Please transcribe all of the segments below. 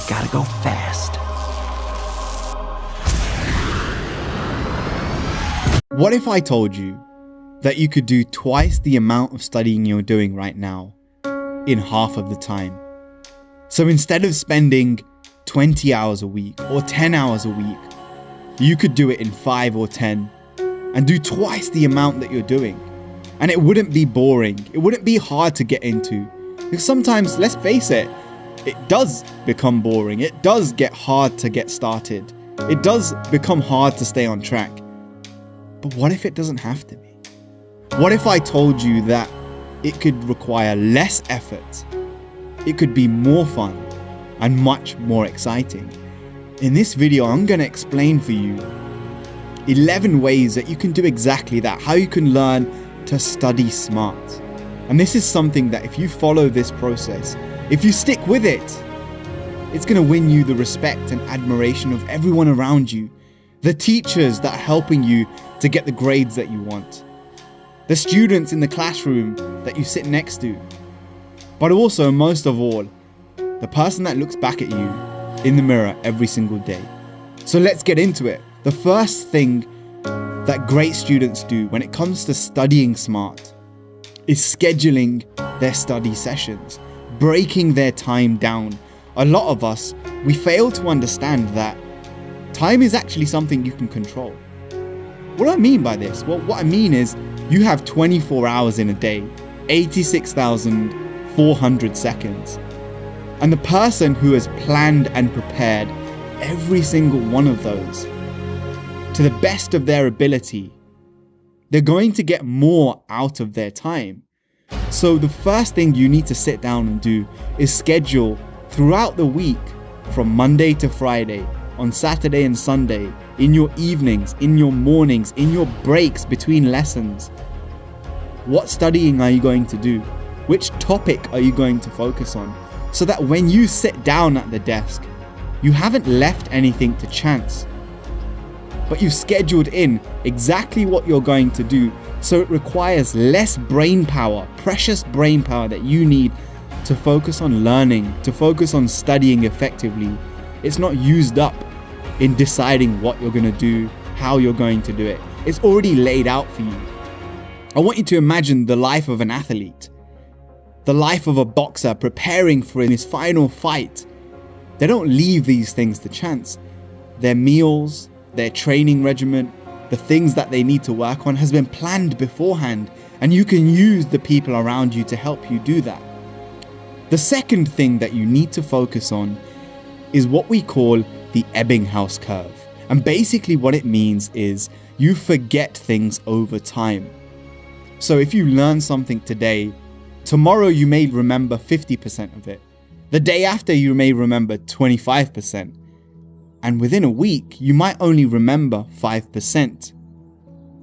Gotta go fast. What if I told you that you could do twice the amount of studying you're doing right now in half of the time? So instead of spending 20 hours a week or 10 hours a week, you could do it in 5 or 10 and do twice the amount that you're doing. And it wouldn't be boring. It wouldn't be hard to get into. Because sometimes, let's face it, it does become boring. It does get hard to get started. It does become hard to stay on track. But what if it doesn't have to be? What if I told you that it could require less effort? It could be more fun and much more exciting. In this video, I'm going to explain for you 11 ways that you can do exactly that, how you can learn to study smart. And this is something that if you follow this process, if you stick with it, it's going to win you the respect and admiration of everyone around you, the teachers that are helping you to get the grades that you want, the students in the classroom that you sit next to, but also, most of all, the person that looks back at you in the mirror every single day. So let's get into it. The first thing that great students do when it comes to studying smart is scheduling their study sessions, breaking their time down. A lot of us, we fail to understand that time is actually something you can control. What do I mean by this? Well, what I mean is you have 24 hours in a day, 86,400 seconds. And the person who has planned and prepared every single one of those to the best of their ability, they're going to get more out of their time. So the first thing you need to sit down and do is schedule throughout the week, from Monday to Friday, on Saturday and Sunday, in your evenings, in your mornings, in your breaks between lessons. What studying are you going to do? Which topic are you going to focus on? So that when you sit down at the desk, you haven't left anything to chance, but you've scheduled in exactly what you're going to do. So it requires less brain power, precious brain power that you need to focus on learning, to focus on studying effectively. It's not used up in deciding what you're going to do, how you're going to do it. It's already laid out for you. I want you to imagine the life of an athlete, the life of a boxer preparing for his final fight. They don't leave these things to chance. Their meals, their training regimen, the things that they need to work on has been planned beforehand, and you can use the people around you to help you do that. The second thing that you need to focus on is what we call the Ebbinghaus curve. And basically what it means is you forget things over time. So if you learn something today, tomorrow you may remember 50% of it. The day after you may remember 25%. And within a week, you might only remember 5%.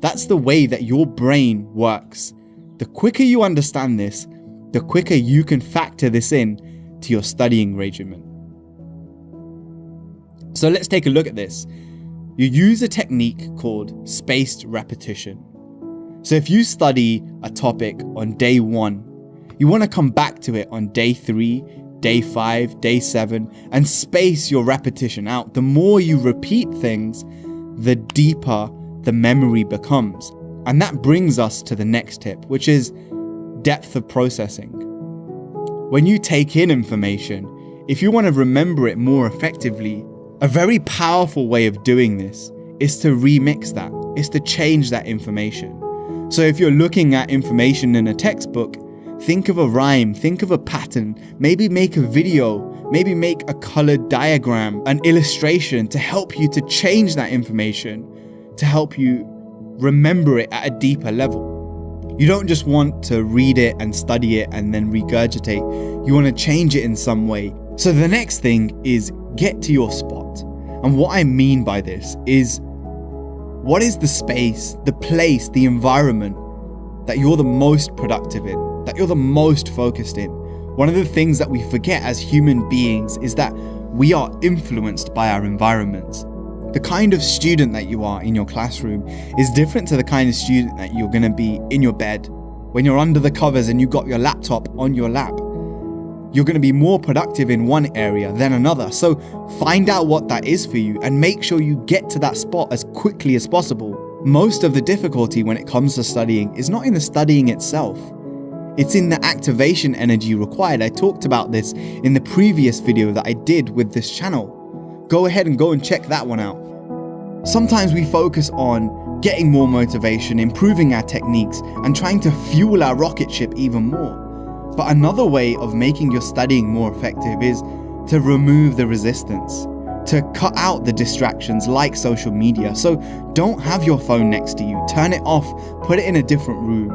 That's the way that your brain works. The quicker you understand this, the quicker you can factor this in to your studying regimen. So let's take a look at this. You use a technique called spaced repetition. So if you study a topic on day 1, you want to come back to it on day 3, day 5, day 7, and space your repetition out. The more you repeat things, the deeper the memory becomes. And that brings us to the next tip, which is depth of processing. When you take in information, if you want to remember it more effectively, a very powerful way of doing this is to remix that, is to change that information. So if you're looking at information in a textbook, think of a rhyme, think of a pattern, maybe make a video, maybe make a colored diagram, an illustration to help you to change that information, to help you remember it at a deeper level. You don't just want to read it and study it and then regurgitate. You want to change it in some way. So the next thing is get to your spot. And what I mean by this is, what is the space, the place, the environment that you're the most productive in, that you're the most focused in? One of the things that we forget as human beings is that we are influenced by our environments. The kind of student that you are in your classroom is different to the kind of student that you're going to be in your bed, when you're under the covers and you got your laptop on your lap. you're going to be more productive in one area than another. So find out what that is for you and make sure you get to that spot as quickly as possible. Most of the difficulty when it comes to studying is not in the studying itself. It's in the activation energy required. I talked about this in the previous video that I did with this channel. Go ahead and go and check that one out. Sometimes we focus on getting more motivation, improving our techniques, and trying to fuel our rocket ship even more. But another way of making your studying more effective is to remove the resistance, to cut out the distractions like social media. So don't have your phone next to you, turn it off, put it in a different room.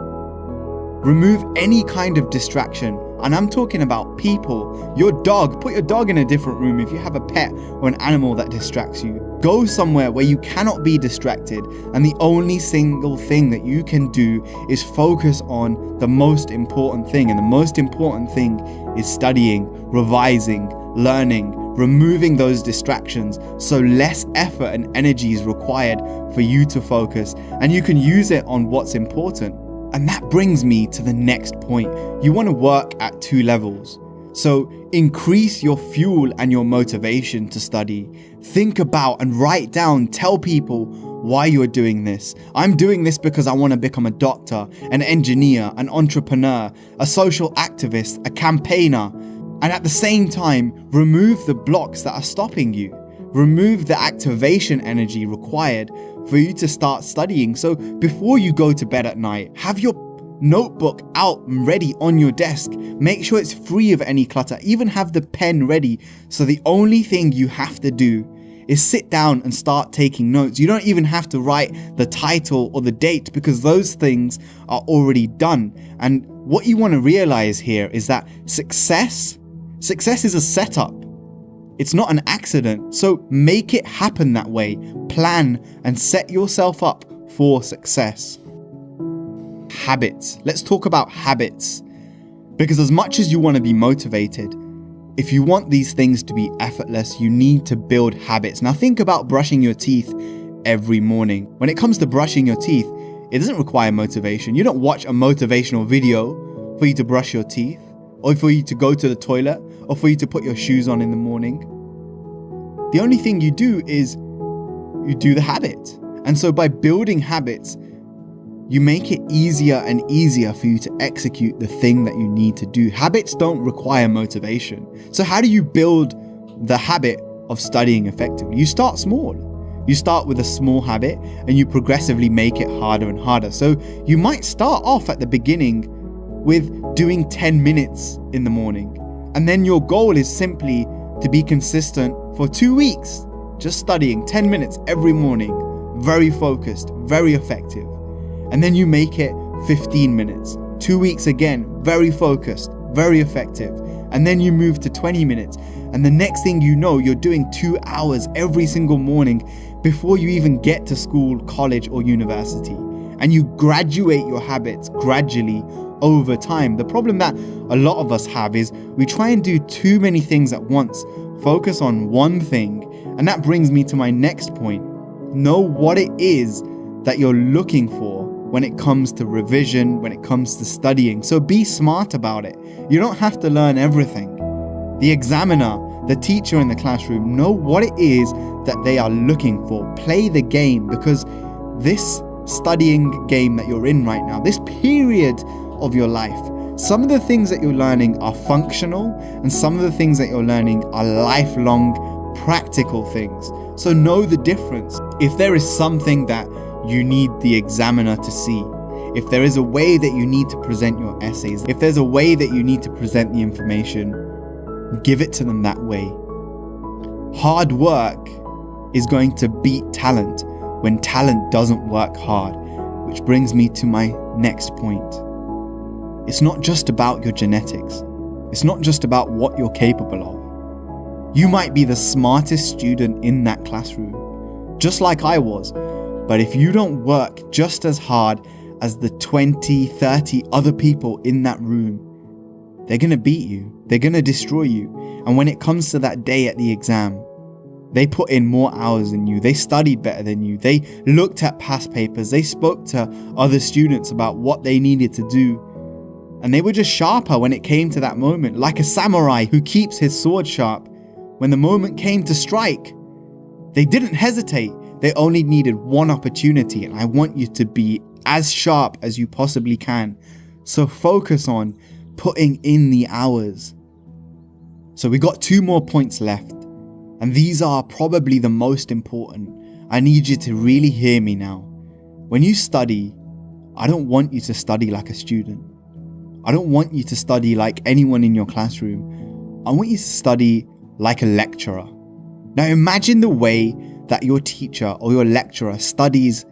Remove any kind of distraction, and I'm talking about people, your dog. Put your dog in a different room if you have a pet or an animal that distracts you. Go somewhere where you cannot be distracted, and the only single thing that you can do is focus on the most important thing, and the most important thing is studying, revising, learning, removing those distractions so less effort and energy is required for you to focus, and you can use it on what's important. And that brings me to the next point. You want to work at 2 levels. So increase your fuel and your motivation to study. Think about and write down, tell people why you're doing this. I'm doing this because I want to become a doctor, an engineer, an entrepreneur, a social activist, a campaigner. And at the same time, remove the blocks that are stopping you. Remove the activation energy required for you to start studying. So before you go to bed at night, have your notebook out and ready on your desk. Make sure it's free of any clutter. Even have the pen ready. So the only thing you have to do is sit down and start taking notes. You don't even have to write the title or the date because those things are already done. And what you want to realize here is that success is a setup. It's not an accident, so make it happen that way. Plan and set yourself up for success. Habits. Let's talk about habits. Because as much as you want to be motivated, if you want these things to be effortless, you need to build habits. Now think about brushing your teeth every morning. When it comes to brushing your teeth, it doesn't require motivation. You don't watch a motivational video for you to brush your teeth, or for you to go to the toilet, or for you to put your shoes on in the morning. The only thing you do is you do the habit. And so by building habits, you make it easier and easier for you to execute the thing that you need to do. Habits don't require motivation. So how do you build the habit of studying effectively? You start small. You start with a small habit and you progressively make it harder and harder. So you might start off at the beginning with doing 10 minutes in the morning. And then your goal is simply to be consistent for 2 weeks, just studying 10 minutes every morning, very focused, very effective. And then you make it 15 minutes, 2 weeks again, very focused, very effective. And then you move to 20 minutes. And the next thing you know, you're doing 2 hours every single morning before you even get to school, college, or university. And you graduate your habits gradually over time. The problem that a lot of us have is we try and do too many things at once, focus on one thing. And that brings me to my next point. Know what it is that you're looking for when it comes to revision, when it comes to studying. So be smart about it. You don't have to learn everything. The examiner, the teacher in the classroom, know what it is that they are looking for. Play the game, because this studying game that you're in right now, this period of your life, some of the things that you're learning are functional and some of the things that you're learning are lifelong practical things. So know the difference. If there is something that you need the examiner to see, if there is a way that you need to present your essays, if there's a way that you need to present the information, give it to them that way. Hard work is going to beat talent when talent doesn't work hard, which brings me to my next point. It's not just about your genetics. It's not just about what you're capable of. You might be the smartest student in that classroom, just like I was, but if you don't work just as hard as the 20, 30 other people in that room, they're going to beat you. They're going to destroy you. And when it comes to that day at the exam, they put in more hours than you. They studied better than you. They looked at past papers. They spoke to other students about what they needed to do. And they were just sharper when it came to that moment, like a samurai who keeps his sword sharp. When the moment came to strike, they didn't hesitate. They only needed one opportunity, and I want you to be as sharp as you possibly can. So focus on putting in the hours. So we got 2 more points left, and these are probably the most important. I need you to really hear me now. When you study, I don't want you to study like a student. I don't want you to study like anyone in your classroom. I want you to study like a lecturer. Now imagine the way that your teacher or your lecturer studies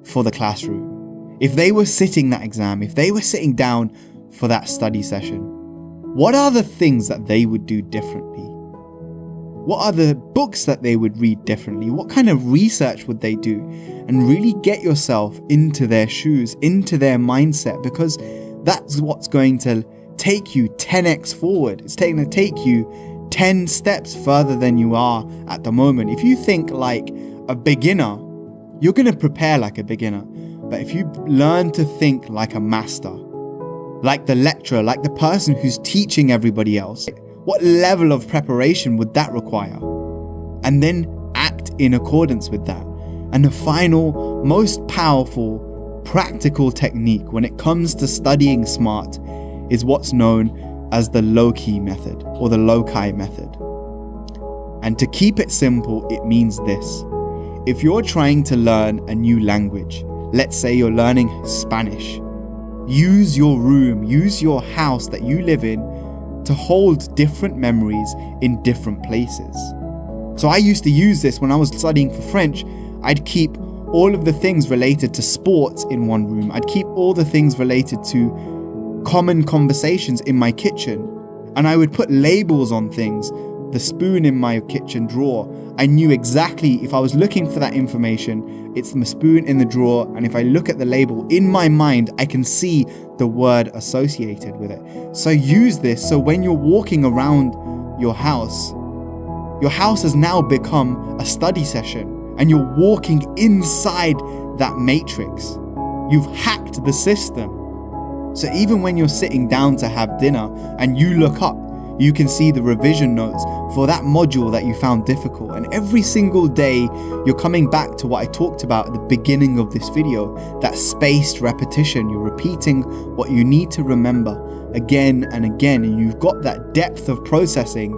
for the classroom. If they were sitting that exam, if they were sitting down for that study session, what are the things that they would do differently? What are the books that they would read differently? What kind of research would they do? And really get yourself into their shoes, into their mindset, because that's what's going to take you 10x forward. It's going to take you 10 steps further than you are at the moment. If you think like a beginner, you're going to prepare like a beginner. But if you learn to think like a master, like the lecturer, like the person who's teaching everybody else, what level of preparation would that require? And then act in accordance with that. And the final, most powerful, practical technique when it comes to studying smart is what's known as the low-key method or the loci method. And to keep it simple, it means this. If you're trying to learn a new language, let's say you're learning Spanish, use your room, use your house that you live in to hold different memories in different places. So I used to use this when I was studying for French. I'd keep all of the things related to sports in one room. I'd keep all the things related to common conversations in my kitchen. And I would put labels on things. The spoon in my kitchen drawer, I knew exactly if I was looking for that information, it's the spoon in the drawer. And if I look at the label in my mind, I can see the word associated with it. So use this. So when you're walking around your house has now become a study session, and you're walking inside that matrix. You've hacked the system. So even when you're sitting down to have dinner and you look up, you can see the revision notes for that module that you found difficult. And every single day, you're coming back to what I talked about at the beginning of this video, that spaced repetition. You're repeating what you need to remember again and again, and you've got that depth of processing.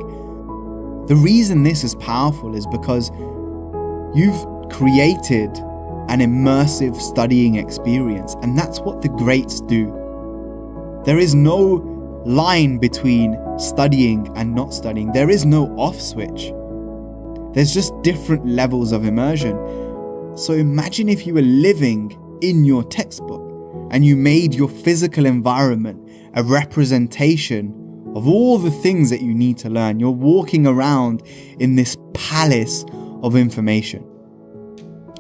The reason this is powerful is because you've created an immersive studying experience, and that's what the greats do. There is no line between studying and not studying. There is no off switch. There's just different levels of immersion. So imagine if you were living in your textbook and you made your physical environment a representation of all the things that you need to learn. You're walking around in this palace of information.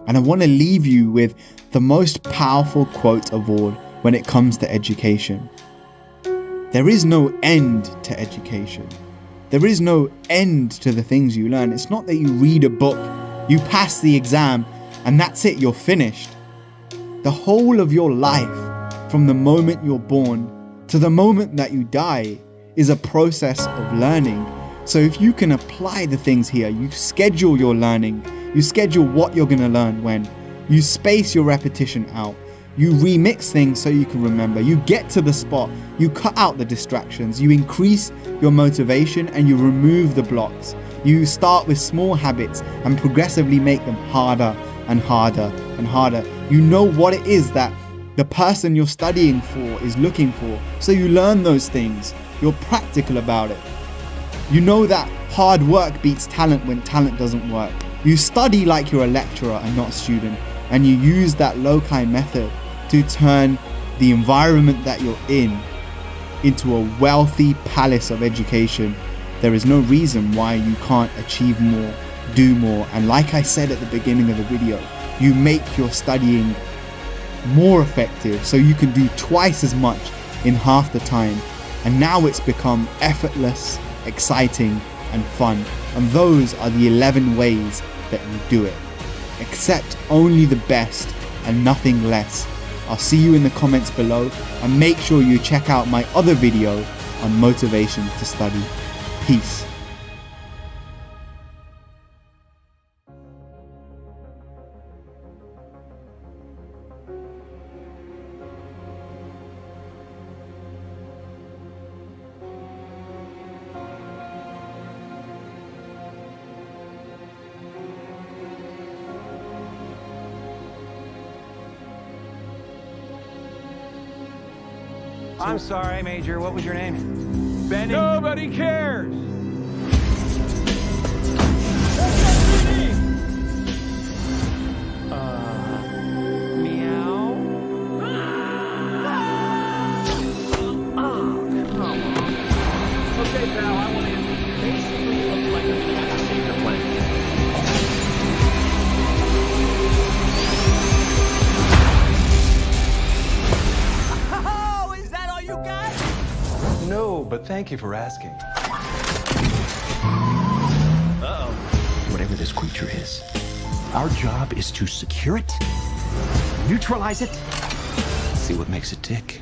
And I want to leave you with the most powerful quote of all when it comes to education. There is no end to education. There is no end to the things you learn. It's not that you read a book, you pass the exam, and that's it, you're finished. The whole of your life, from the moment you're born to the moment that you die, is a process of learning. So if you can apply the things here, you schedule your learning, you schedule what you're going to learn when, you space your repetition out, you remix things so you can remember, you get to the spot, you cut out the distractions, you increase your motivation and you remove the blocks. You start with small habits and progressively make them harder and harder and harder. You know what it is that the person you're studying for is looking for, so you learn those things. You're practical about it. You know that hard work beats talent when talent doesn't work. You study like you're a lecturer and not a student, and you use that loci method to turn the environment that you're in into a wealthy palace of education. There is no reason why you can't achieve more, do more, and like I said at the beginning of the video, you make your studying more effective so you can do twice as much in half the time. And now it's become effortless, exciting, and fun. And those are the 11 ways that you do it. Accept only the best and nothing less I'll see you in the comments below, and make sure you check out my other video on motivation to study. Peace. I'm sorry, Major. What was your name? Benny. Nobody cares. Meow. Oh, come on. Okay, pal, I want to basically look like I'm gonna have to save the planet. No, but thank you for asking. Uh-oh. Whatever this creature is, our job is to secure it, neutralize it, see what makes it tick.